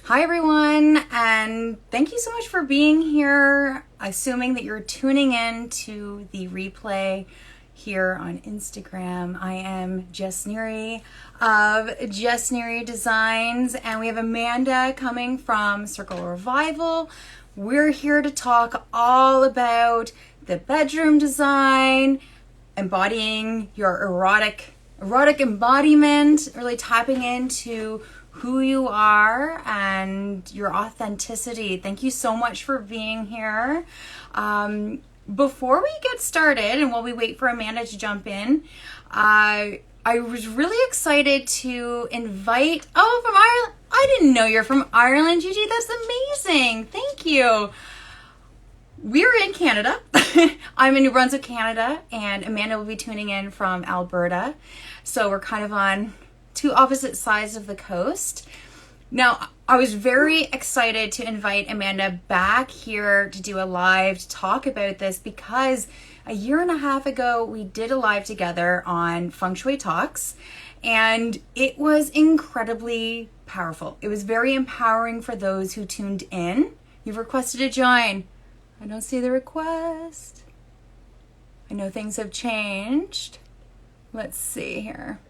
Hi, everyone, and thank you so much for being here. Assuming that you're tuning in to the replay here on Instagram. I am Jess Neary of Jess Neary Designs, and we have Amanda coming from Circle Revival. We're here to talk all about the bedroom design, embodying your erotic embodiment, really tapping into who you are and your authenticity. Thank you so much for being here. Before we get started and while we wait for Amanda to jump in, I was really excited to invite, from Ireland. I didn't know you're from Ireland, Gigi. That's amazing. Thank you. We're in Canada. I'm in New Brunswick, Canada, and Amanda will be tuning in from Alberta. So we're kind of on two opposite sides of the coast. Now, I was very excited to invite Amanda back here to do a live to talk about this because a year and a half ago, we did a live together on Feng Shui Talks, and it was incredibly powerful. It was very empowering for those who tuned in. You've requested to join. I don't see the request. I know things have changed. Let's see here.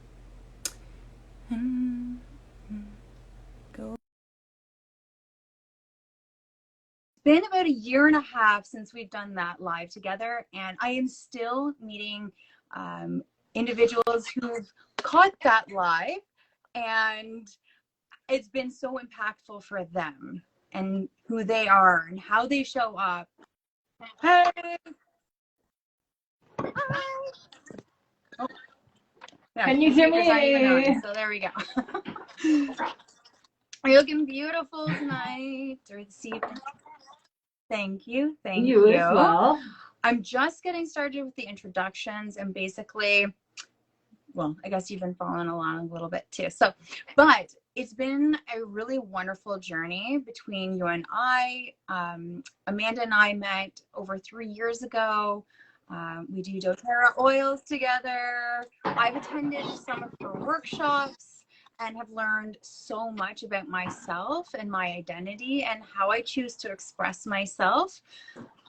Go. It's been about a year and a half since we've done that live together, and I am still meeting individuals who've caught that live, and it's been so impactful for them and who they are and how they show up. Hey! Hi! Oh. Yeah, can you hear me? So there we go. You're looking beautiful tonight or this evening. Thank you. Thank you. You as well. I'm just getting started with the introductions and basically, well, I guess you've been following along a little bit too. So, but it's been a really wonderful journey between you and I. Amanda and I met over 3 years ago. We do doTERRA oils together. I've attended some of her workshops and have learned so much about myself and my identity and how I choose to express myself.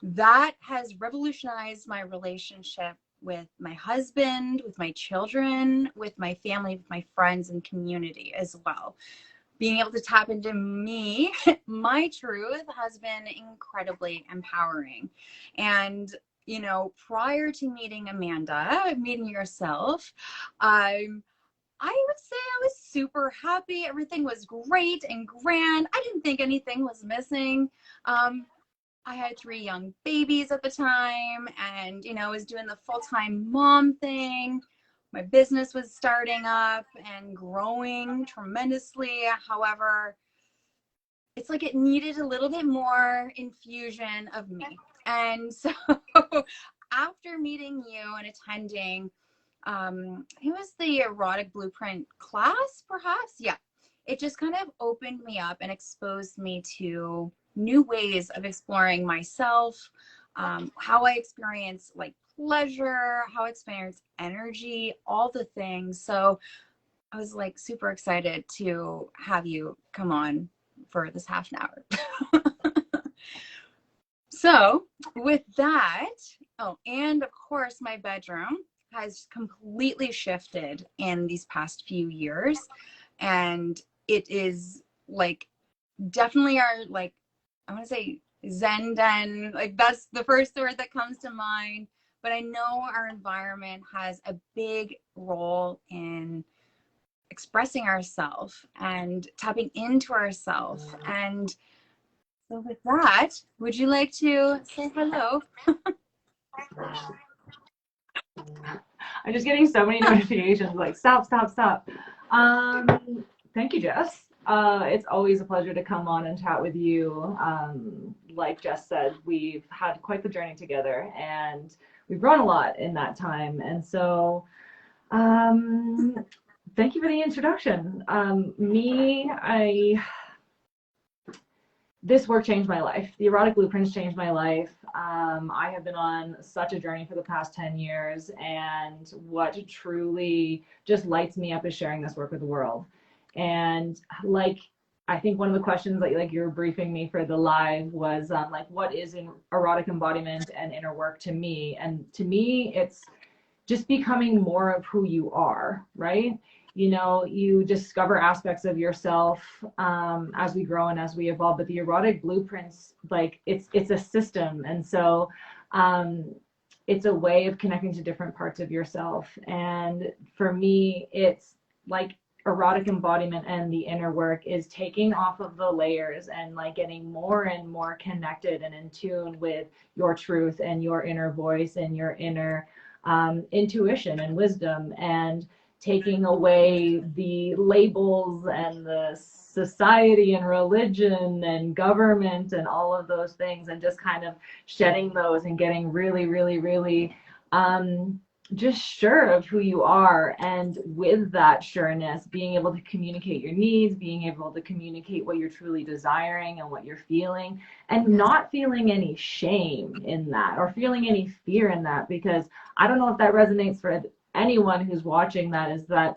That has revolutionized my relationship with my husband, with my children, with my family, with my friends and community as well. Being able to tap into me, my truth, has been incredibly empowering. And you know, prior to meeting Amanda, meeting yourself, I would say I was super happy. Everything was great and grand. I didn't think anything was missing. I had 3 young babies at the time and, you know, I was doing the full-time mom thing. My business was starting up and growing tremendously. However, it's like it needed a little bit more infusion of me. And so after meeting you and attending, it was the Erotic Blueprint class, perhaps? Yeah. It just kind of opened me up and exposed me to new ways of exploring myself, how I experience like pleasure, how I experience energy, all the things. So I was like super excited to have you come on for this half an hour. So with that, and of course my bedroom has completely shifted in these past few years, and it is like definitely our, like, I want to say zen den, like that's the first word that comes to mind, but I know our environment has a big role in expressing ourselves and tapping into ourselves. And so with that, would you like to say hello? I'm just getting so many notifications like stop. Thank you, Jess. It's always a pleasure to come on and chat with you. Like Jess said, we've had quite the journey together and we've grown a lot in that time. And so thank you for the introduction. This work changed my life. The Erotic Blueprints changed my life. I have been on such a journey for the past 10 years, and what truly just lights me up is sharing this work with the world. And like I think one of the questions that like you were briefing me for the live was like, what is an erotic embodiment and inner work to me? And to me, it's just becoming more of who you are, right? You know, you discover aspects of yourself as we grow and as we evolve. But the erotic blueprints, like it's a system, and so it's a way of connecting to different parts of yourself. And for me, it's like erotic embodiment and the inner work is taking off of the layers and like getting more and more connected and in tune with your truth and your inner voice and your inner intuition and wisdom, and taking away the labels and the society and religion and government and all of those things, and just kind of shedding those and getting really, really, really just sure of who you are. And with that sureness, being able to communicate your needs, being able to communicate what you're truly desiring and what you're feeling, and not feeling any shame in that or feeling any fear in that. Because I don't know if that resonates for anyone who's watching, that is that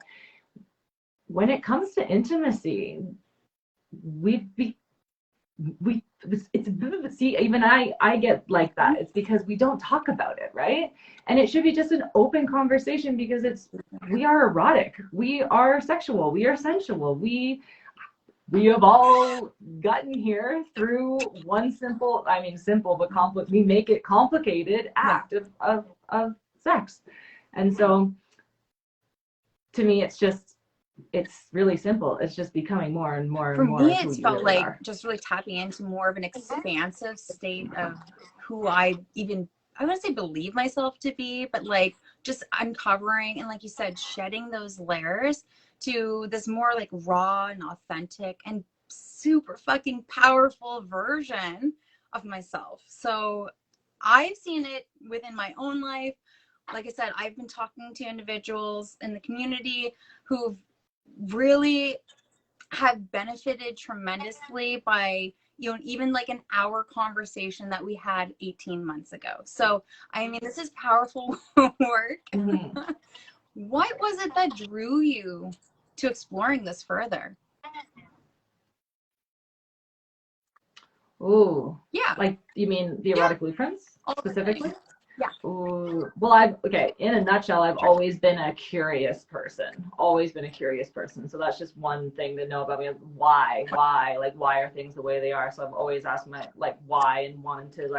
when it comes to intimacy, it's see, even I get like that. It's because we don't talk about it, right? And it should be just an open conversation, because we are erotic, we are sexual, we are sensual, we have all gotten here through one simple, I mean simple but complex, we make it complicated act of sex. And so to me, it's really simple. It's just becoming more and more and more. For me, it's felt really like just really tapping into more of an expansive state of who I wouldn't say believe myself to be, but like just uncovering and, like you said, shedding those layers to this more like raw and authentic and super fucking powerful version of myself. So I've seen it within my own life. Like I said, I've been talking to individuals in the community who've really have benefited tremendously by, you know, even like an hour conversation that we had 18 months ago. So, I mean, this is powerful work. Mm-hmm. What was it that drew you to exploring this further? Oh, yeah. Like, you mean the erotic blueprints specifically? Yeah. Ooh. Well, in a nutshell, I've always been a curious person. So that's just one thing to know about me. Why are things the way they are? So I've always asked my why, and wanted to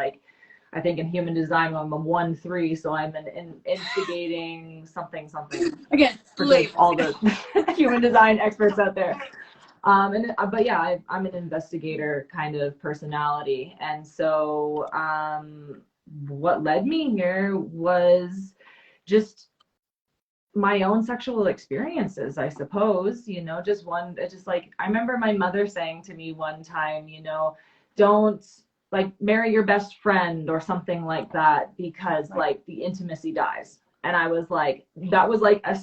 I think in human design I'm a 1-3, so I'm an instigating something. Again, all the human design experts out there. But yeah, I'm an investigator kind of personality, and so what led me here was just my own sexual experiences, I suppose. You know, just like I remember my mother saying to me one time, you know, don't marry your best friend or something like that, because the intimacy dies. And I was like, that was like a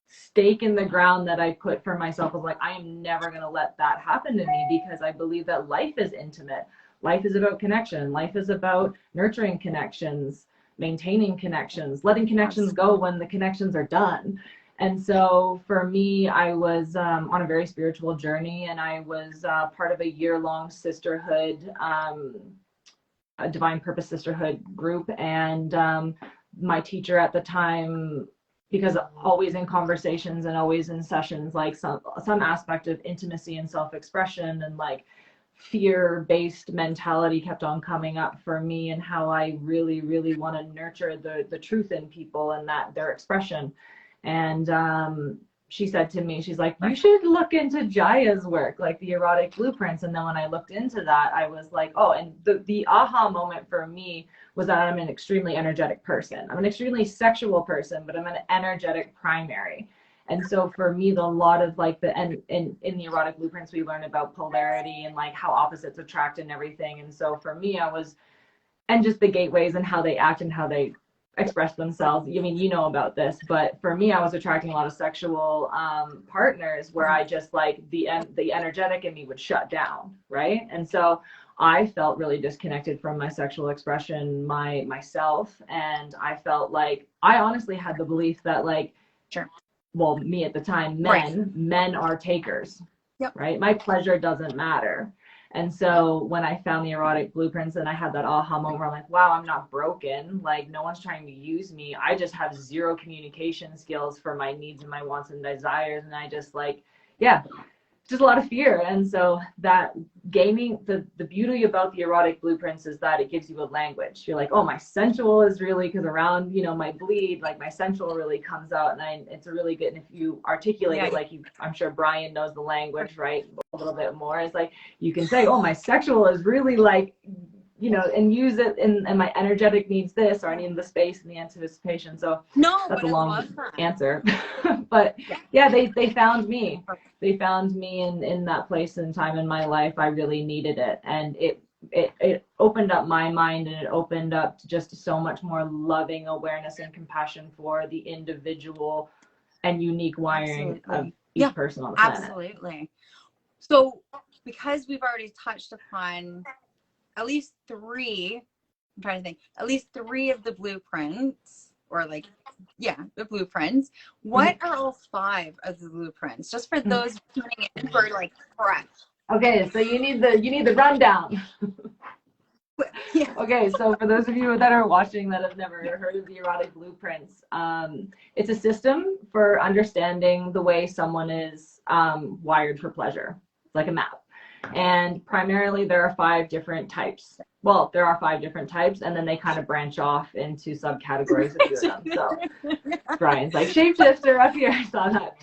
stake in the ground that I put for myself. I was like, I am never going to let that happen to me, because I believe that life is intimate. Life is about connection. Life is about nurturing connections, maintaining connections, letting connections go when the connections are done. And so for me, I was on a very spiritual journey, and I was part of a year-long sisterhood, a divine purpose sisterhood group. And my teacher at the time, because always in conversations and always in sessions, some aspect of intimacy and self-expression and fear-based mentality kept on coming up for me, and how I really, really want to nurture the truth in people and that their expression. And she said to me, she's like, you should look into Jaya's work, like the erotic blueprints. And then when I looked into that, I was like, oh, and the aha moment for me was that I'm an extremely energetic person. I'm an extremely sexual person, but I'm an energetic primary. And so for me, a lot of in the erotic blueprints, we learn about polarity and how opposites attract and everything. And so for me, and just the gateways and how they act and how they express themselves. I mean, you know about this, but for me, I was attracting a lot of sexual partners where I just the energetic in me would shut down, right? And so I felt really disconnected from my sexual expression, myself, and I felt like I honestly had the belief that sure. Well, me at the time, men are takers. Yep. right? My pleasure doesn't matter. And so when I found the erotic blueprints and I had that aha moment where I'm like, wow, I'm not broken. Like, no one's trying to use me. I just have zero communication skills for my needs and my wants and desires. And I just like, yeah, just a lot of fear. And so that gaming, the beauty about the erotic blueprints is that it gives you a language. You're like, oh, my sensual is really, because around, you know, my bleed, like my sensual really comes out, and it's a really good, and if you articulate it like you, I'm sure Brian knows the language, right, a little bit more, it's like you can say, oh, my sexual is really like, you know, and use it, and my energetic needs this, or I need the space and the anticipation. So No, that's but a I long love that. answer. But yeah, they found me. They found me in that place and time in my life. I really needed it, and it opened up my mind, and it opened up to just so much more loving awareness and compassion for the individual and unique wiring of each person on the planet. Absolutely. So because we've already touched upon at least three, I'm trying to think, at least three of the blueprints, or like, yeah, the blueprints. What are all five of the blueprints? Just for those tuning in for like fresh. Okay, so you need the rundown. Yeah. Okay, so for those of you that are watching that have never heard of the erotic blueprints, it's a system for understanding the way someone is wired for pleasure. It's like a map. And primarily there are 5 different types. Well, there are 5 different types, and then they kind of branch off into subcategories of few of them. So Brian's like, shapeshifter up here, I saw that.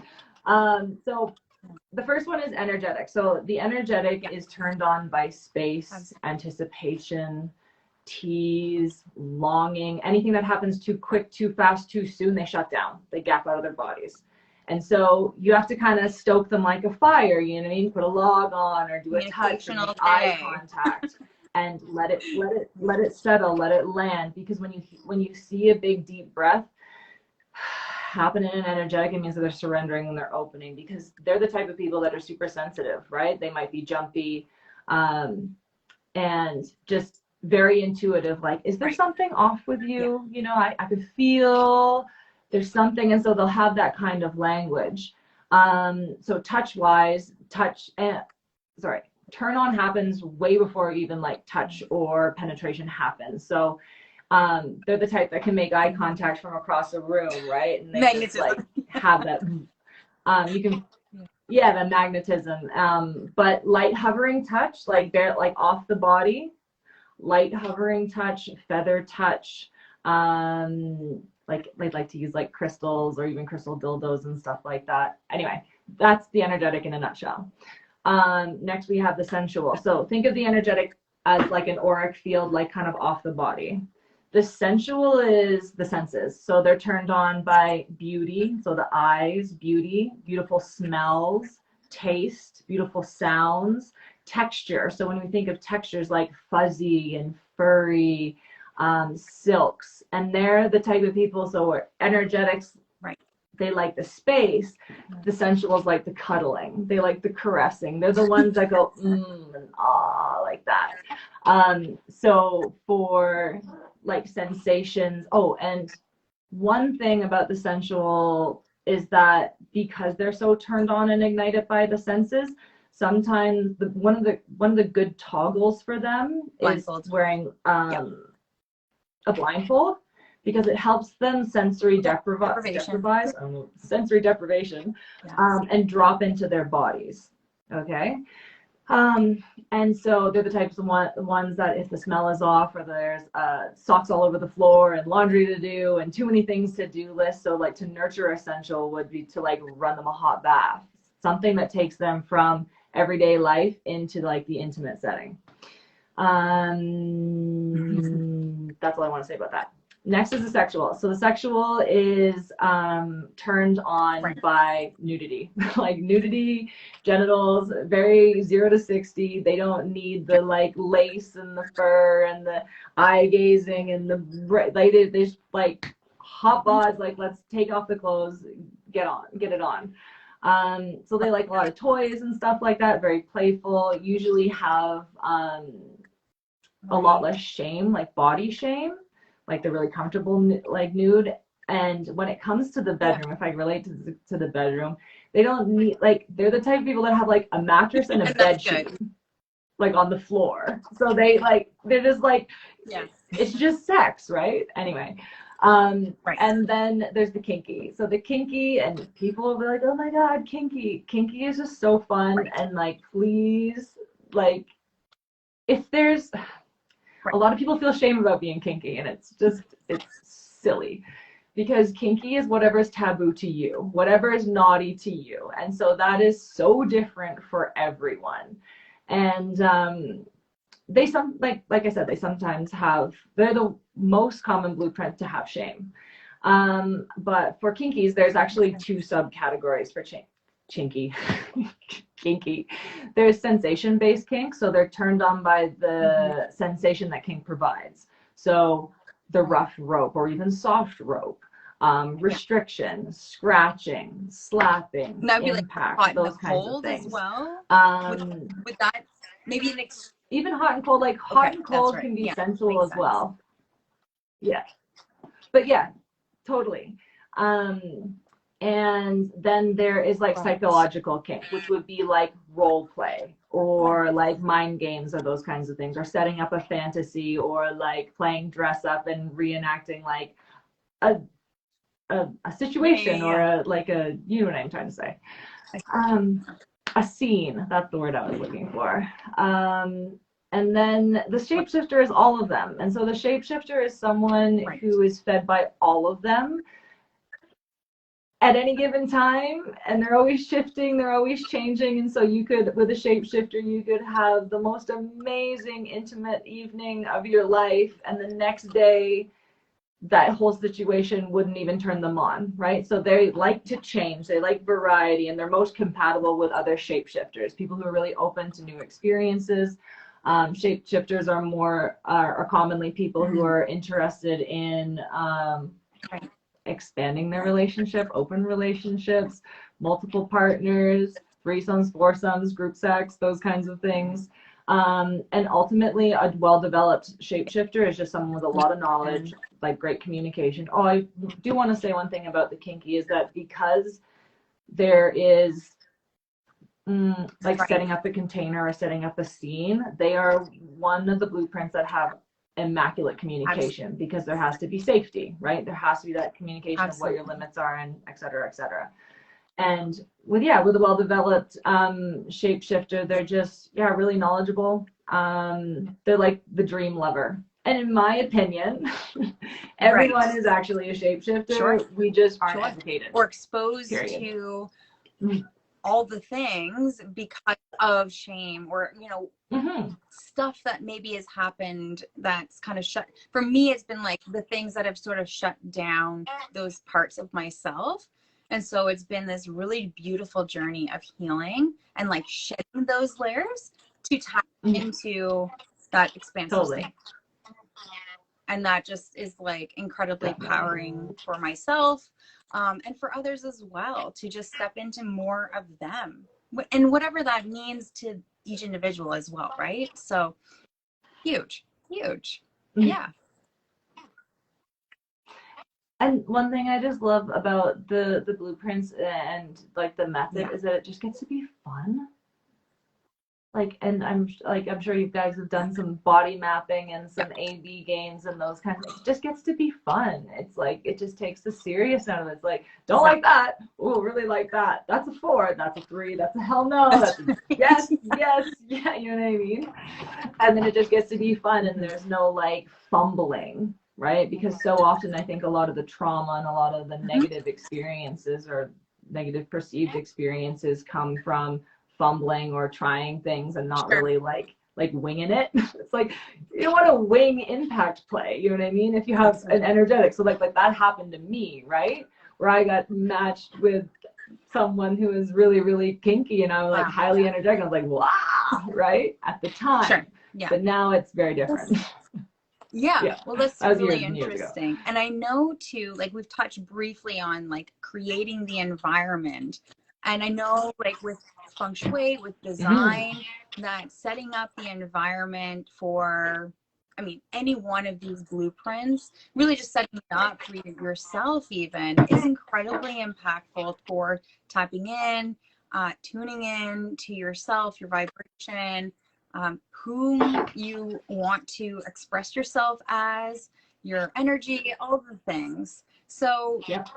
So the first one is energetic. So the energetic is turned on by space, anticipation, tease, longing. Anything that happens too quick, too fast, too soon, they shut down. They gap out of their bodies. And so you have to kind of stoke them like a fire, you know what I mean? Put a log on, or do a touch, or make eye contact, and let it settle, let it land. Because when you see a big deep breath happen in an energetic, it means that they're surrendering and they're opening, because they're the type of people that are super sensitive, right? They might be jumpy, and just very intuitive. Like, is there something off with you? You know, I could feel there's something, and so they'll have that kind of language. So touch-wise, turn on happens way before even like touch or penetration happens. So they're the type that can make eye contact from across the room, right? And they just like have that. You can, the magnetism. But light hovering touch, like off the body, light hovering touch, feather touch. Like they'd like to use like crystals or even crystal dildos and stuff like that. Anyway, that's the energetic in a nutshell. Next we have the sensual. So think of the energetic as like an auric field, like kind of off the body. The sensual is the senses. So they're turned on by beauty. So the eyes, beauty, beautiful smells, taste, beautiful sounds, texture. So when we think of textures like fuzzy and furry, silks, and they're the type of people, so energetics, right, they like the space. The sensuals like the cuddling, they like the caressing. They're the ones that go and ah, like that. So for like sensations, and one thing about the sensual is that because they're so turned on and ignited by the senses, sometimes one of the good toggles for them is wearing a blindfold, because it helps them sensory deprivation, and drop into their bodies. Okay. And so they're the types of ones that if the smell is off, or there's socks all over the floor and laundry to do and too many things to do list. So like to nurture essential would be to like run them a hot bath, something that takes them from everyday life into like the intimate setting. That's all I want to say about that. Next is the sexual. So the sexual is turned on by nudity, like nudity, genitals, very 0 to 60. They don't need the like lace and the fur and the eye gazing and the they just like hot bods, like let's take off the clothes, get it on. So they like a lot of toys and stuff like that, very playful, usually have a lot less shame, like body shame. Like they're really comfortable, like nude. And when it comes to the bedroom, if I relate to the bedroom, They don't need, like, they're the type of people that have like a mattress and a And bed that's sheet good. like on the floor. So they like, they're just like, Yeah. it's just sex, right? Anyway. Right. And then there's the kinky. So the kinky, and people will be like, oh my God, kinky. Kinky is just so fun. Right. And like, please, like, if there's, Right. a lot of people feel shame about being kinky, and it's silly, because kinky is whatever is taboo to you, whatever is naughty to you. And so that is so different for everyone. And they like I said, they sometimes have, they're the most common blueprint to have shame. But for kinkies, there's actually two subcategories for chinky. Kinky. There's sensation-based kink, so they're turned on by the sensation that kink provides. So the rough rope or even soft rope, restriction, scratching, slapping, That'd be like impact, hot and those kinds of cold as things. well. With that, maybe Even hot and cold, like hot okay, and that's cold right. can be Yeah, sensual makes as sense. well. Yeah. But yeah, totally. And then there is like Right. psychological kink, which would be like role play or like mind games or those kinds of things, or setting up a fantasy, or like playing dress up and reenacting like a situation, or a like a, you know what I'm trying to say. A scene, that's the word I was looking for. And then the shapeshifter is all of them. And so the shapeshifter is someone Right. who is fed by all of them at any given time, and they're always shifting, they're always changing. And so you could, with a shapeshifter, you could have the most amazing intimate evening of your life, and the next day that whole situation wouldn't even turn them on, right? So they like to change, they like variety, and they're most compatible with other shapeshifters, people who are really open to new experiences. Shapeshifters are commonly people who are interested in expanding their relationship, open relationships, multiple partners, threesomes, foursomes, group sex, those kinds of things. And ultimately, a well-developed shapeshifter is just someone with a lot of knowledge, like great communication. Oh, I do want to say one thing about the kinky is that because there is like setting up a container or setting up a scene, they are one of the blueprints that have immaculate communication, because there has to be safety, right? There has to be that communication of what your limits are, and et cetera, et cetera. And with a well-developed shapeshifter, they're just really knowledgeable. They're like the dream lover. And in my opinion, everyone is actually a shapeshifter. Sure. We just aren't educated or exposed to all the things because of shame, or stuff that maybe has happened that's kind of shut. For me, it's been like the things that have sort of shut down those parts of myself. And so it's been this really beautiful journey of healing and like shedding those layers to tap into that expansive state. And that just is like incredibly powering for myself, and for others as well, to just step into more of them, and whatever that means to each individual as well, right? So huge. Yeah. And one thing I just love about the blueprints and like the method is that it just gets to be fun. Like, and I'm sure you guys have done some body mapping and some A/B games and those kinds of things. It just gets to be fun. It's like, it just takes the serious out of it. It's like, don't like that. Oh, really like that. That's a 4. That's a 3. That's a hell no. That's a yes, yes, yeah. You know what I mean? And then it just gets to be fun, and there's no like fumbling, right? Because so often I think a lot of the trauma and a lot of the negative experiences or negative perceived experiences come from fumbling or trying things and not really like winging it. It's like, you don't want to wing impact play, you know what I mean? If you have an energetic, so like that happened to me, right? Where I got matched with someone who is really, really kinky, and I'm like highly energetic. I was like, wow, right? At the time. But now it's very different. Well, that's really interesting. And I know too, like we've touched briefly on like creating the environment. And I know like with feng shui, with design, that setting up the environment for I mean, any one of these blueprints, really just setting it up for yourself even, is incredibly impactful for tapping in, tuning in to yourself, your vibration, whom you want to express yourself as, your energy, all the things. So Yep.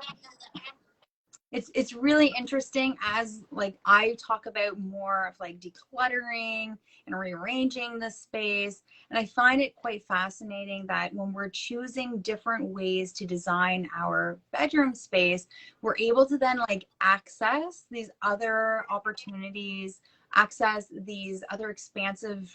it's really interesting as like I talk about more of like decluttering and rearranging the space. And I find it quite fascinating that when we're choosing different ways to design our bedroom space, we're able to then like access these other opportunities, access these other expansive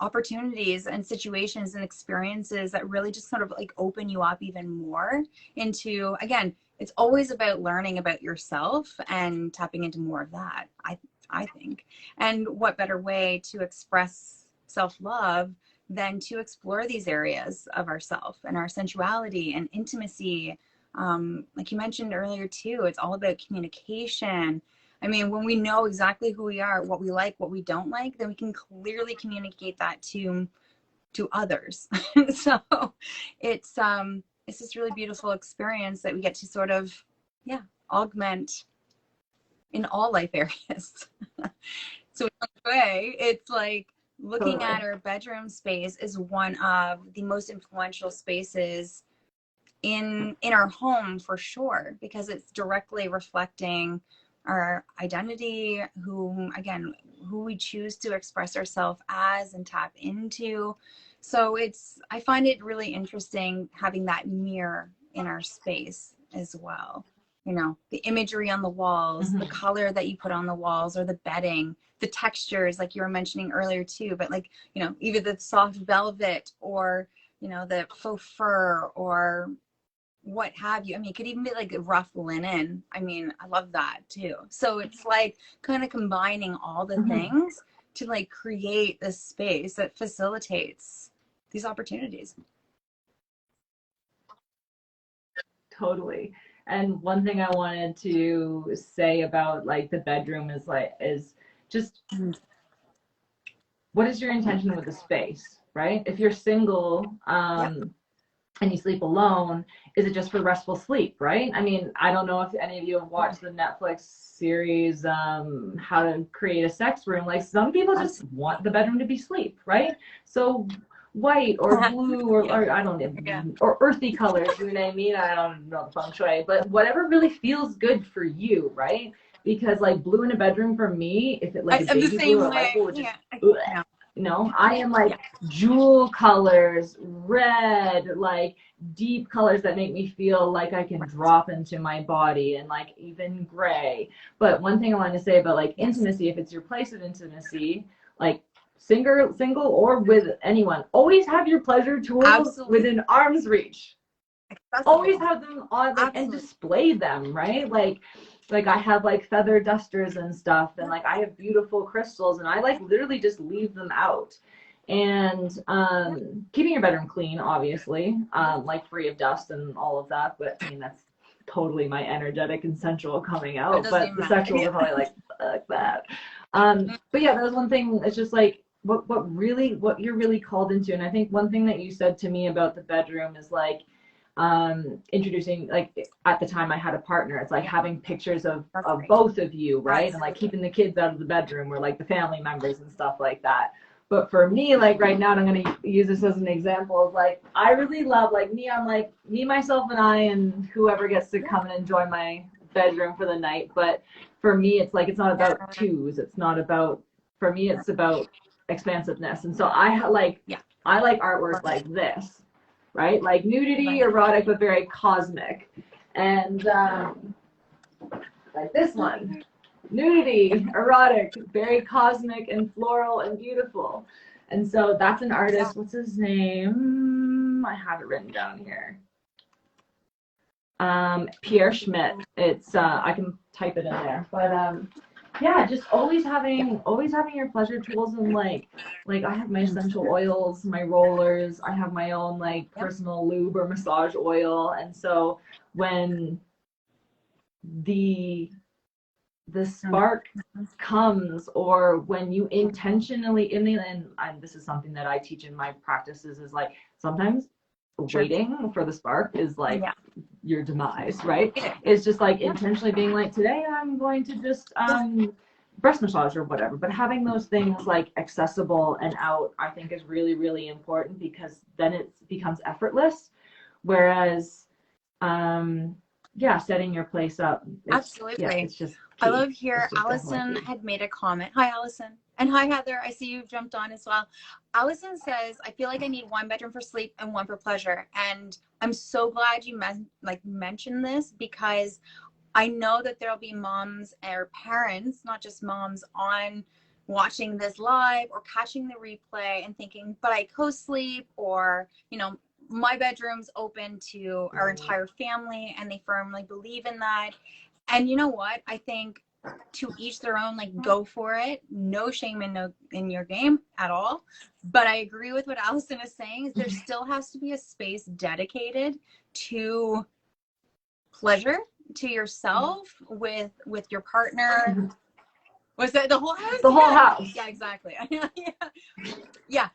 opportunities and situations and experiences that really just sort of like open you up even more into, again, it's always about learning about yourself and tapping into more of that, I think. And what better way to express self-love than to explore these areas of ourself and our sensuality and intimacy. Like you mentioned earlier too, it's all about communication. I mean, when we know exactly who we are, what we like, what we don't like, then we can clearly communicate that to others. So it's this really beautiful experience that we get to sort of augment in all life areas. So in a way, it's like looking Totally. at our bedroom space is one of the most influential spaces in our home for sure, because it's directly reflecting our identity, who we choose to express ourselves as and tap into. So I find it really interesting having that mirror in our space as well. You know, the imagery on the walls, the color that you put on the walls, or the bedding, the textures, like you were mentioning earlier too, but like, you know, either the soft velvet or, you know, the faux fur or what have you. I mean, it could even be like rough linen. I mean, I love that too. So it's like kind of combining all the things to like create this space that facilitates these opportunities. Totally. And one thing I wanted to say about like the bedroom is just what is your intention with the space, right? If you're single, Yep. and you sleep alone, is it just for restful sleep, right? I mean, I don't know if any of you have watched the Netflix series, How to Create a Sex Room. Like some people just want the bedroom to be sleep, right? So white or blue or I don't know, or earthy colors, you know what I mean? I don't know the feng shui, but whatever really feels good for you, right? Because like blue in a bedroom for me, if it like a I'm the baby blue same or light way. blue, would just no, I am like jewel colors, red, like deep colors that make me feel like I can drop into my body, and like even gray. But one thing I wanted to say about like intimacy, if it's your place of intimacy, like single or with anyone, always have your pleasure tools within arm's reach. Always have them on, like, and display them, right? Like I have like feather dusters and stuff, and like I have beautiful crystals, and I like literally just leave them out. And keeping your bedroom clean, obviously, like free of dust and all of that. But I mean, that's totally my energetic and sensual coming out. But the sexual are probably like, fuck that. But yeah, that was one thing. It's just like what you're really called into. And I think one thing that you said to me about the bedroom is like introducing, like at the time I had a partner, it's like having pictures of both of you, right? And like keeping the kids out of the bedroom, or like the family members and stuff like that. But for me, like right now, and I'm going to use this as an example of like, I really love like me, I'm like me, myself, and I, and whoever gets to come and enjoy my bedroom for the night. But for me, it's like, it's not about twos. It's not about, for me, it's about expansiveness. And so I like artwork like this, right? Like nudity, erotic, but very cosmic. And like this one, nudity, erotic, very cosmic and floral and beautiful. And so that's an artist. What's his name? I have it written down here. Pierre Schmidt. It's I can type it in there. But yeah, just always having your pleasure tools, and like I have my essential oils, my rollers, I have my own like personal lube or massage oil. And so when the the spark comes, or when you intentionally, and this is something that I teach in my practices, is like sometimes waiting for the spark is like your demise, right? It's just like intentionally being like, today I'm going to just breast massage or whatever, but having those things like accessible and out, I think is really, really important, because then it becomes effortless. Whereas setting your place up, Absolutely. it's just key. I love here Allison had made a comment. Hi Allison, and hi Heather, I see you've jumped on as well. Allison says, I feel like I need one bedroom for sleep and one for pleasure. And I'm so glad you mentioned this, because I know that there'll be moms or parents, not just moms, on watching this live or catching the replay and thinking, but I co-sleep, or, you know, my bedroom's open to our entire family, and they firmly believe in that. And you know what? I think to each their own, like, go for it. No shame in your game at all. But I agree with what Allison is saying, is there still has to be a space dedicated to pleasure, to yourself, with your partner. Was that the whole house? The whole house. Yeah, exactly. Yeah.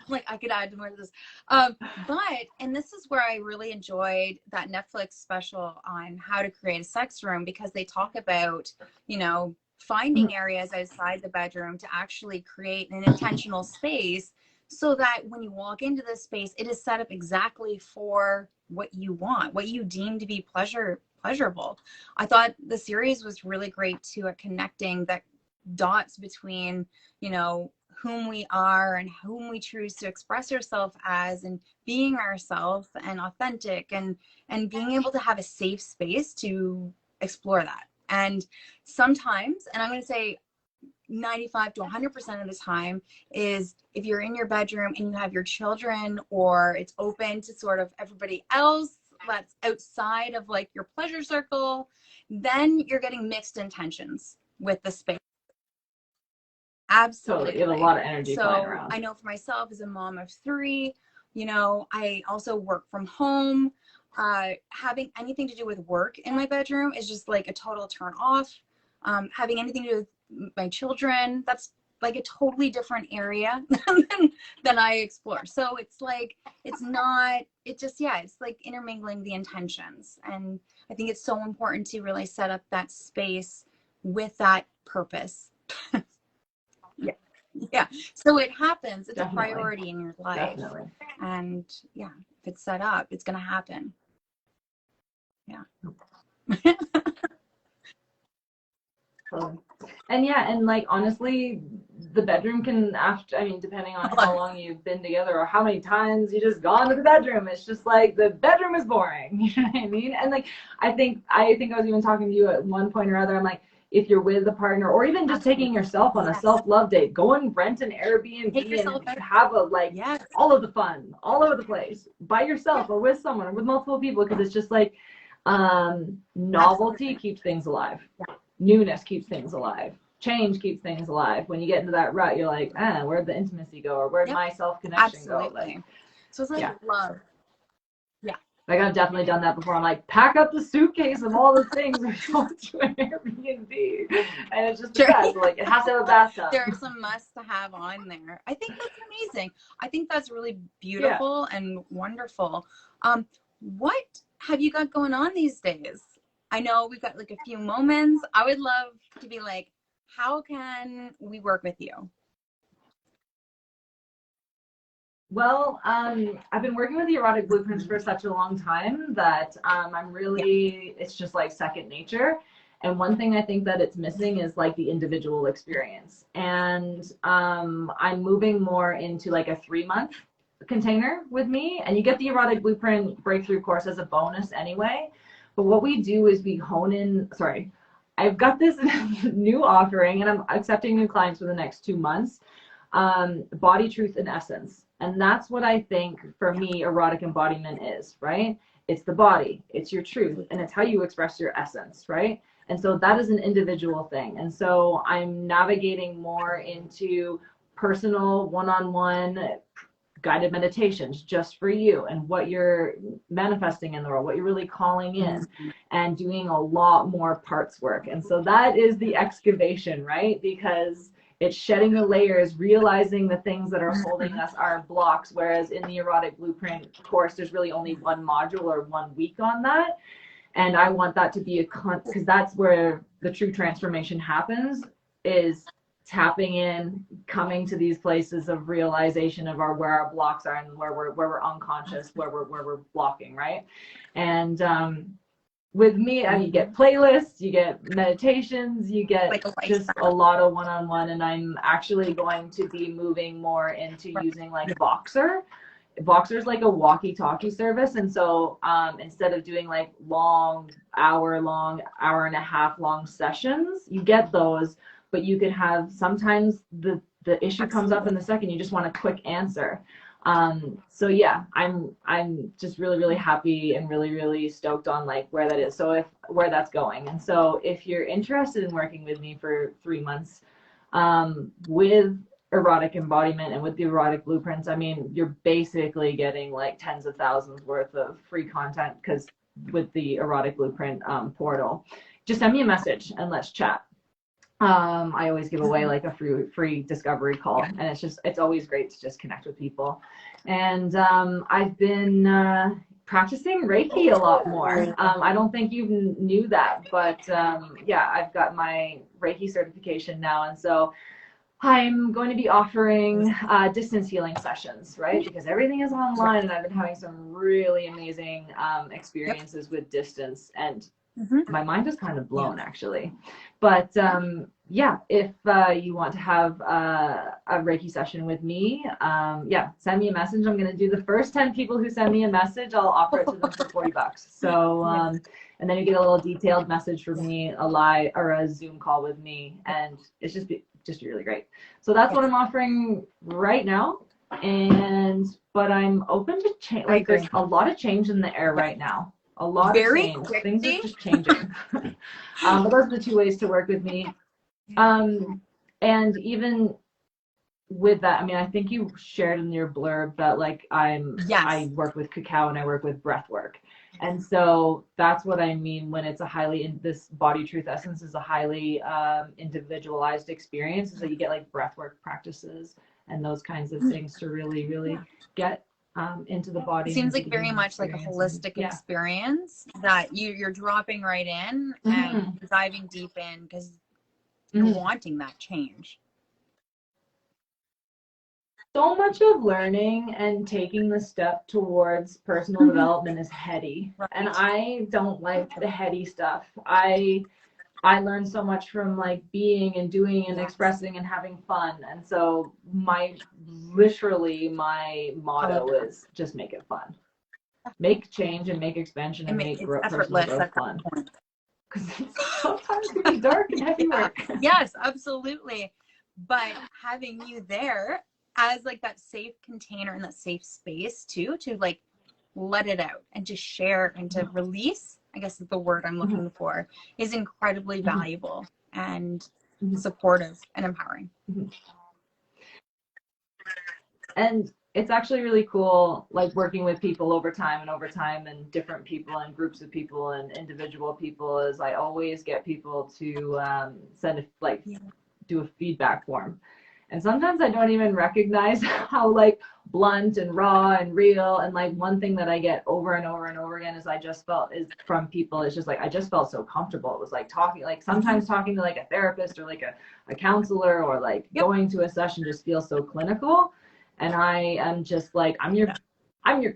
Like, I could add more to this. But, and this is where I really enjoyed that Netflix special on how to create a sex room, because they talk about, you know, finding areas outside the bedroom to actually create an intentional space, so that when you walk into this space, it is set up exactly for what you want, what you deem to be pleasurable. I thought the series was really great too at connecting that dots between, you know, whom we are and whom we choose to express ourselves as, and being ourselves and authentic, and being able to have a safe space to explore that. And sometimes, and I'm going to say 95 to 100% of the time, is if you're in your bedroom and you have your children, or it's open to sort of everybody else that's outside of like your pleasure circle, then you're getting mixed intentions with the space. Absolutely. Totally. You have a lot of energy flying around. I know for myself, as a mom of 3, you know, I also work from home. Having anything to do with work in my bedroom is just like a total turn off. Having anything to do with my children, that's like a totally different area than I explore. So it's like, it's like intermingling the intentions. And I think it's so important to really set up that space with that purpose. Yeah. So it happens. It's Definitely. A priority in your life. Definitely. And yeah, if it's set up, it's going to happen. Yeah. And yeah, and like, honestly, the bedroom can, after, I mean, depending on how long you've been together or how many times you just gone to the bedroom, it's just like, the bedroom is boring. You know what I mean? And like, I think I was even talking to you at one point or other. I'm like, if you're with a partner, or even just taking yourself on a self-love date, go and rent an Airbnb and have a all of the fun all over the place by yourself or with someone or with multiple people, because it's just like novelty keeps things alive. Newness keeps things alive. Change keeps things alive. When you get into that rut, you're like, where'd the intimacy go, or where'd my self-connection go? Like, so it's like love. Yeah. Like, I've definitely done that before. I'm like, pack up the suitcase of all the things we're going to an Airbnb. And it's just the best. Like, it has to have a bathtub. There are some must to have on there. I think that's amazing. I think that's really beautiful and wonderful. What have you got going on these days? I know we've got like a few moments. I would love to be like, how can we work with you? Well, I've been working with the Erotic Blueprints for such a long time that I'm really, it's just like second nature. And one thing I think that it's missing is like the individual experience. And I'm moving more into like a 3-month container with me. And you get the Erotic Blueprint Breakthrough course as a bonus anyway. But what we do is we hone in, I've got this new offering, and I'm accepting new clients for the next 2 months, Body Truth and Essence. And that's what I think, for me, erotic embodiment is, right? It's the body, it's your truth, and it's how you express your essence, right? And so that is an individual thing. And so I'm navigating more into personal, one-on-one guided meditations just for you and what you're manifesting in the world, what you're really calling in, and doing a lot more parts work. And so that is the excavation, right? Because it's shedding the layers, realizing the things that are holding us are blocks, whereas in the Erotic Blueprint course, there's really only one module or 1 week on that. And I want that to be because that's where the true transformation happens, is tapping in, coming to these places of realization of where our blocks are and where we're unconscious, where we're blocking, right? And with me, you get playlists, you get meditations, you get like just a lot of one-on-one, and I'm actually going to be moving more into using like Voxer. Voxer's like a walkie-talkie service, and so instead of doing like hour and a half long sessions, you get those, but you could have, sometimes the issue comes up in the second, you just want a quick answer. So yeah, I'm just really, really happy and really, really stoked on like where that is. So where that's going. And so if you're interested in working with me for 3 months, with Erotic Embodiment and with the Erotic Blueprints, I mean, you're basically getting like tens of thousands worth of free content, because with the Erotic Blueprint portal, just send me a message and let's chat. I always give away like a free discovery call, and it's always great to just connect with people. And I've been practicing Reiki a lot more. I don't think you knew that, but yeah, I've got my Reiki certification now, and so I'm going to be offering distance healing sessions, right? Because everything is online, and I've been having some really amazing experiences with distance, and my mind is kind of blown actually. But yeah, if you want to have a Reiki session with me, yeah, send me a message. I'm going to do the first 10 people who send me a message, I'll offer it to them for $40. So, and then you get a little detailed message from me, a live or a Zoom call with me, and it's just really great. So that's what I'm offering right now. But I'm open to change. Like, there's a lot of change in the air right now. A lot of change. Things are just changing. But those are the 2 ways to work with me. And even with that, I mean, I think you shared in your blurb that like I work with cacao and I work with breath work. And so that's what I mean when it's this Body Truth Essence is a highly individualized experience, is that you get like breath work practices and those kinds of things to really, really get into the body. It seems like very much like a holistic experience that you're dropping right in and diving deep in, because you're wanting that change. So much of learning and taking the step towards personal development is heady, and I don't like the heady stuff. I learned so much from like being and doing and expressing and having fun, and so literally my motto is just make it fun, make change and make expansion and make personal growth fun. Because sometimes it can be dark and heavy work. Yes, absolutely. But having you there as like that safe container and that safe space too, to like let it out and to share and to release, I guess is the word I'm looking for, is incredibly valuable and supportive and empowering. And it's actually really cool, like working with people over time and different people and groups of people and individual people, is I always get people to do a feedback form. And sometimes I don't even recognize how like blunt and raw and real. And like one thing that I get over and over and over again is I just felt so comfortable. It was like sometimes talking to like a therapist or like a counselor or like going to a session just feels so clinical. And I am just like, I'm your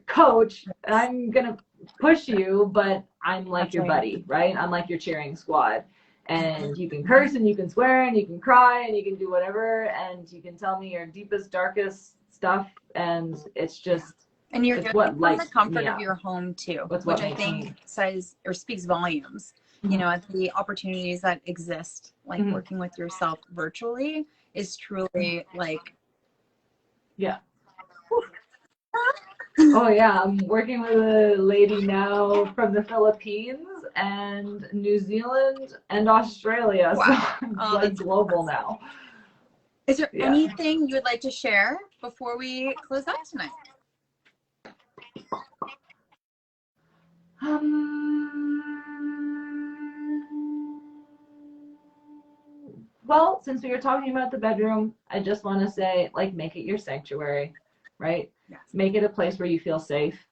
coach and I'm going to push you, but I'm like your buddy, right? I'm like your cheering squad. And you can curse and you can swear and you can cry and you can do whatever, and you can tell me your deepest, darkest stuff, and it's just, and you're doing it from the comfort of your home too, which I think says or speaks volumes. You know, the opportunities that exist, like working with yourself virtually, is truly like, oh yeah, I'm working with a lady now from the Philippines and New Zealand and Australia. So I'm like global now. Is there Yeah. anything you would like to share before we close out tonight? Well, since we were talking about the bedroom, I just want to say, like, make it your sanctuary, right? Yes. Make it a place where you feel safe.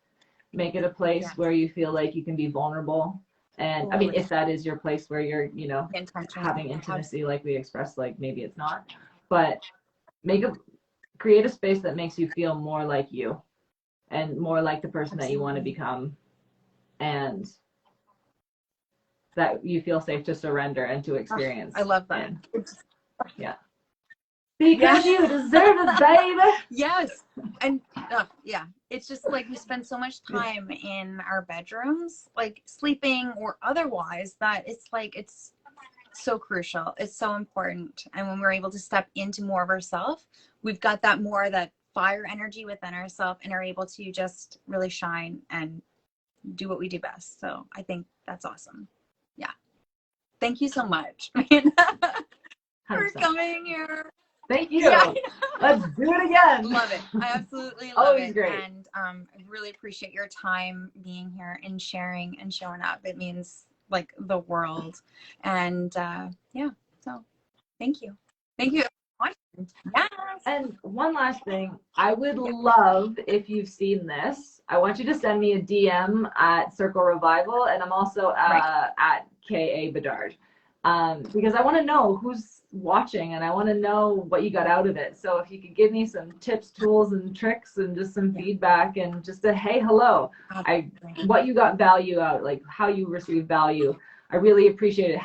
Make it a place Yes. where you feel like you can be vulnerable. And I mean, if that is your place where you're, you know, having intimacy, like we expressed, like maybe it's not, but create a space that makes you feel more like you and more like the person that you want to become, and that you feel safe to surrender and to experience. I love that. Yeah. Because you deserve it, baby. Yes. And yeah, it's just like we spend so much time in our bedrooms, like sleeping or otherwise, that it's like it's so crucial. It's so important. And when we're able to step into more of ourselves, we've got that fire energy within ourselves and are able to just really shine and do what we do best. So I think that's awesome. Yeah. Thank you so much for coming here. Thank you. Yeah. Let's do it again. Love it. I absolutely love it. Great. And I really appreciate your time being here and sharing and showing up. It means like the world. And yeah, so thank you. Thank you. Yes. And one last thing, I would love, if you've seen this, I want you to send me a DM at Circle Revival, and I'm also at KA Bedard, because I want to know who's watching and I want to know what you got out of it. So if you could give me some tips, tools, and tricks, and just some feedback, and just a hey, hello, what you got value out, like how you receive value. I really appreciate it.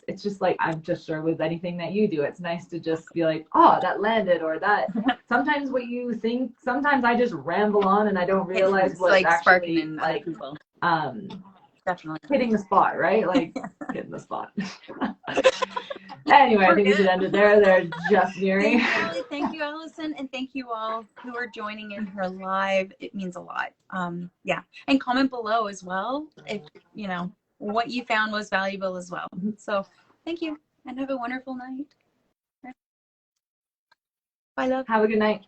It's just like, I'm just sure with anything that you do, it's nice to just be like, oh, that landed, or that. Sometimes what you think, sometimes I just ramble on and I don't realize what's like actually like definitely hitting the spot, right? Like hitting the spot. Anyway, I think we should end it there. They're just nearing. Thank you, Allison, and thank you all who are joining in here live. It means a lot. Yeah, and comment below as well if you know what you found was valuable as well. So thank you and have a wonderful night. Bye, love. Have a good night.